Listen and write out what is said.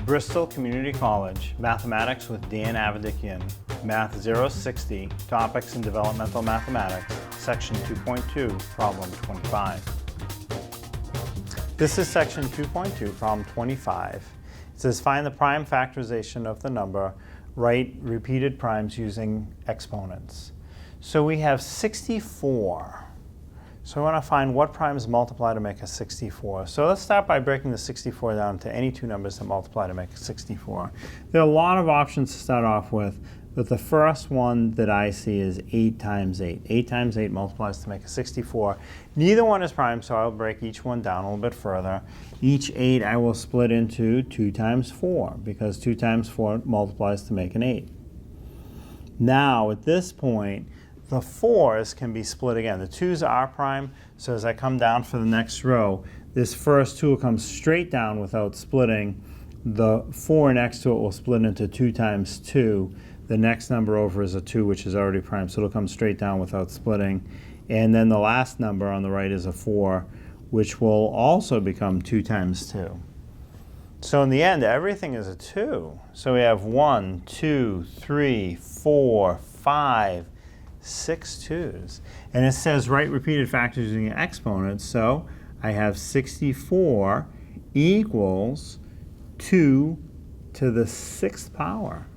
Bristol Community College, Mathematics with Dan Avedikian, Math 060, Topics in Developmental Mathematics, Section 2.2, Problem 25. This is Section 2.2, Problem 25. It says find the prime factorization of the number, write repeated primes using exponents. So we have 64. So we want to find what primes multiply to make a 64. So let's start by breaking the 64 down to any two numbers that multiply to make a 64. There are a lot of options to start off with, but the first one that I see is 8 times 8. 8 times 8 multiplies to make a 64. Neither one is prime, so I'll break each one down a little bit further. Each 8 I will split into 2 times 4, because 2 times 4 multiplies to make an 8. Now, at this point, the 4s can be split again. The 2s are prime, so as I come down for the next row, this first 2 will come straight down without splitting. The 4 next to it will split into 2 times 2. The next number over is a 2, which is already prime, so it'll come straight down without splitting. And then the last number on the right is a 4, which will also become 2 times 2. So in the end, everything is a 2. So we have 1, 2, 3, 4, 5, 6 2s. And it says write repeated factors using exponents, so I have 64 equals 2 to the 6th power.